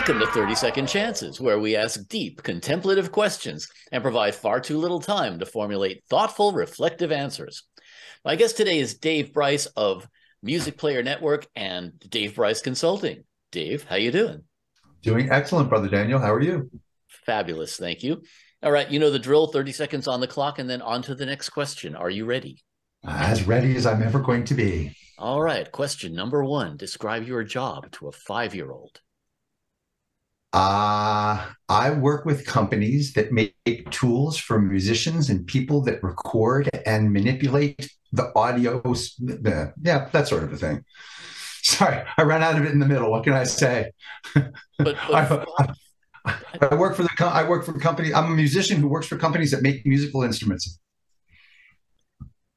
Welcome to 30-Second Chances, where we ask deep, contemplative questions and provide far too little time to formulate thoughtful, reflective answers. My guest today is Dave Bryce of Music Player Network and Dave Bryce Consulting. Dave, how you doing? Doing excellent, Brother Daniel. How are you? Fabulous, thank you. All right, you know the drill, 30 seconds on the clock, and then on to the next question. Are you ready? As ready as I'm ever going to be. All right, question number one. Describe your job to a 5-year-old. I work with companies that make tools for musicians and people that record and manipulate the audio. Yeah, that sort of a thing. Sorry, I ran out of it in the middle. What can I say? But I, I work for company. I'm a musician who works for companies that make musical instruments.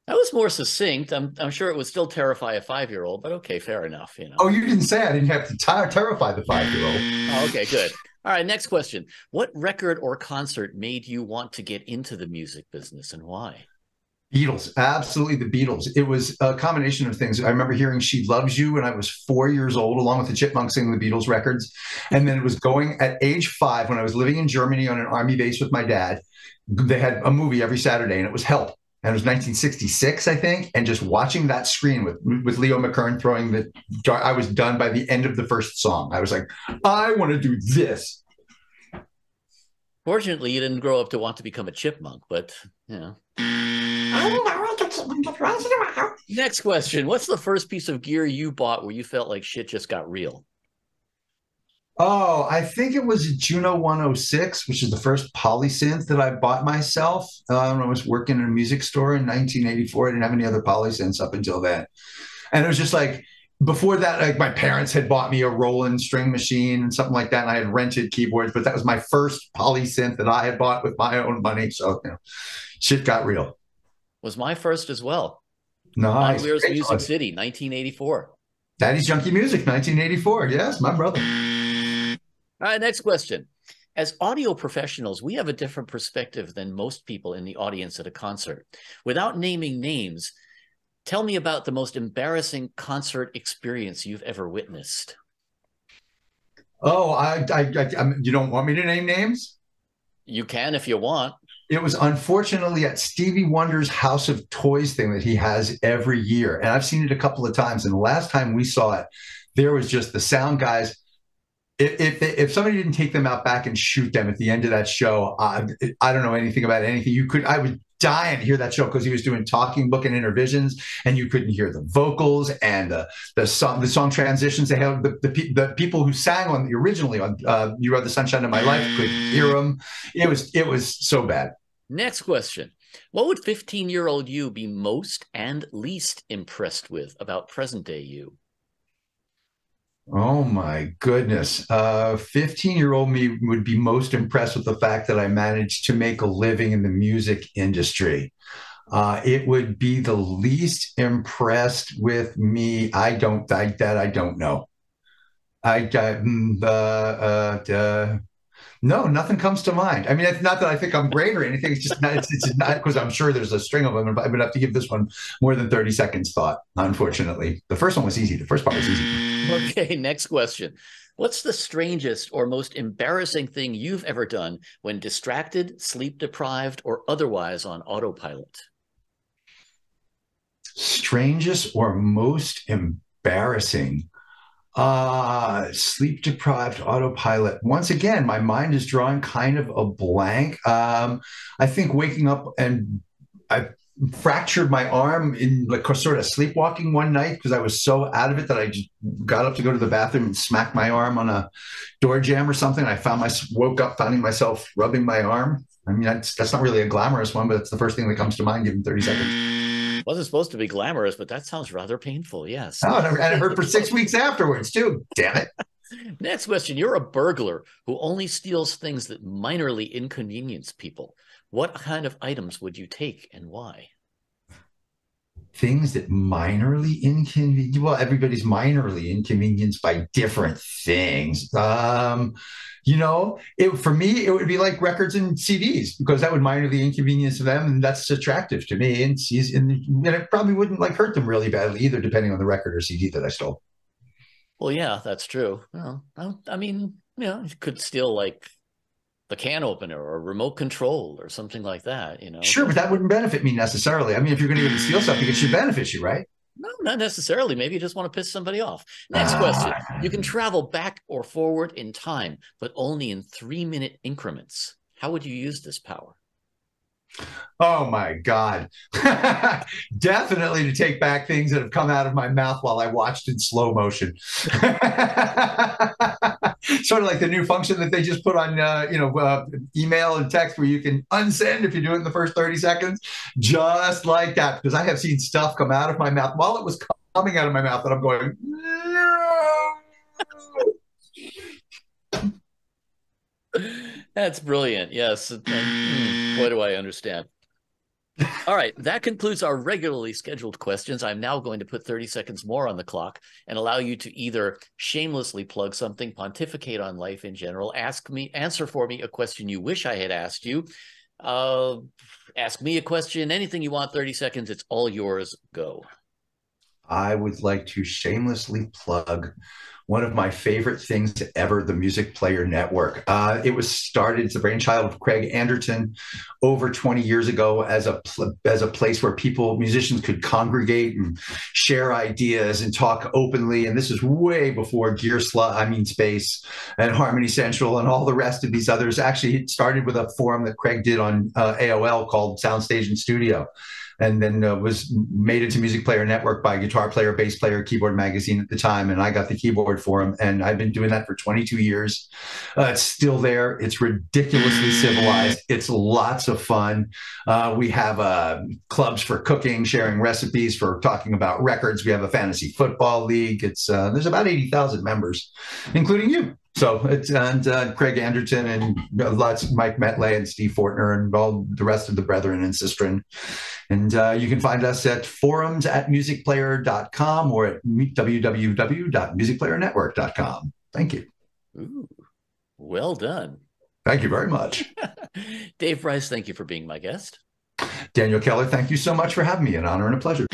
that was more succinct. I'm sure it would still terrify a 5-year-old, but okay, fair enough. Oh, you didn't say I didn't have to terrify the 5-year-old. Oh, okay, good. All right, next question. What record or concert made you want to get into the music business and why? Beatles, absolutely the Beatles. It was a combination of things. I remember hearing She Loves You when I was 4 years old, along with the Chipmunks singing the Beatles records. And then it was going at age 5 when I was living in Germany on an army base with my dad. They had a movie every Saturday and it was Help. And it was 1966, I think. And just watching that screen with Leo McKern throwing I was done by the end of the first song. I was like, I want to do this. Fortunately, you didn't grow up to want to become a chipmunk, but, you know. Next question. What's the first piece of gear you bought where you felt like shit just got real? Oh, I think it was a Juno 106, which is the first polysynth that I bought myself. I was working in a music store in 1984. I didn't have any other polysynths up until then. And it was just like, before that, like my parents had bought me a Roland string machine and something like that. And I had rented keyboards, but that was my first polysynth that I had bought with my own money. So, shit got real. Was my first as well. Nice. Weir's Music City, 1984. Daddy's Junkie Music, 1984. Yes, my brother. All right, next question. As audio professionals, we have a different perspective than most people in the audience at a concert. Without naming names, tell me about the most embarrassing concert experience you've ever witnessed. Oh, you don't want me to name names? You can if you want. It was unfortunately at Stevie Wonder's House of Toys thing that he has every year. And I've seen it a couple of times. And the last time we saw it, there was just the sound guys. If somebody didn't take them out back and shoot them at the end of that show, I don't know anything about anything. I would die to hear that show because he was doing talking book and intervisions, and you couldn't hear the vocals and the song transitions. They had the people who sang on originally on "You Are the Sunshine of My Life" couldn't hear them. It was so bad. Next question. What would 15-year-old you be most and least impressed with about present-day you? Oh my goodness. 15-year-old me would be most impressed with the fact that I managed to make a living in the music industry. It would be the least impressed with me. I don't know. No, nothing comes to mind. I mean, it's not that I think I'm great or anything. It's just not, it's not because I'm sure there's a string of them. I would have to give this one more than 30 seconds thought, unfortunately. The first one was easy. The first part was easy. Okay, next question. What's the strangest or most embarrassing thing you've ever done when distracted, sleep deprived, or otherwise on autopilot? Strangest or most embarrassing? Sleep deprived autopilot. Once again, my mind is drawing kind of a blank. I think waking up and I fractured my arm in like sort of sleepwalking one night because I was so out of it that I just got up to go to the bathroom and smacked my arm on a door jamb or something. Woke up finding myself rubbing my arm. I mean, that's not really a glamorous one, but it's the first thing that comes to mind given 30 seconds. Wasn't supposed to be glamorous, but that sounds rather painful. Yes. Oh, and it hurt for 6 weeks afterwards too. Damn it. Next question. You're a burglar who only steals things that minorly inconvenience people. What kind of items would you take and why? Things that minorly inconvenience. Well, everybody's minorly inconvenienced by different things. For me, it would be like records and CDs because that would minorly inconvenience them, and that's attractive to me. And it probably wouldn't hurt them really badly either, depending on the record or CD that I stole. Well, yeah, that's true. Well, I mean, You could steal like the can opener or remote control or something like that, Sure, but that wouldn't benefit me necessarily. I mean, if you're going to steal something, it should benefit you, right? No, not necessarily. Maybe you just want to piss somebody off. Next question. You can travel back or forward in time, but only in 3-minute increments. How would you use this power? Oh my God. Definitely to take back things that have come out of my mouth while I watched in slow motion. Sort of like the new function that they just put on, email and text where you can unsend if you do it in the first 30 seconds. Just like that, because I have seen stuff come out of my mouth while it was coming out of my mouth that I'm going, That's brilliant. Yes. Boy, do I understand. All right. That concludes our regularly scheduled questions. I'm now going to put 30 seconds more on the clock and allow you to either shamelessly plug something, pontificate on life in general, answer for me a question you wish I had asked you, ask me a question, anything you want, 30 seconds. It's all yours. Go. I would like to shamelessly plug one of my favorite things ever, the Music Player Network. It was started, it's the brainchild of Craig Anderton over 20 years ago as a place where musicians could congregate and share ideas and talk openly. And this is way before Space and Harmony Central and all the rest of these others. Actually, it started with a forum that Craig did on AOL called Soundstage and Studio, and then was made into Music Player Network by Guitar Player, Bass Player, Keyboard Magazine at the time, and I got the keyboard for him, and I've been doing that for 22 years. It's still there. It's ridiculously civilized. It's lots of fun. We have clubs for cooking, sharing recipes, for talking about records. We have a fantasy football league. There's about 80,000 members, including you. So it's Craig Anderton and Mike Metley and Steve Fortner and all the rest of the brethren and sistren. And you can find us at forums@musicplayer.com or at www.musicplayernetwork.com. Thank you. Ooh, well done. Thank you very much. Dave Bryce, thank you for being my guest. Daniel Keller, thank you so much for having me. An honor and a pleasure.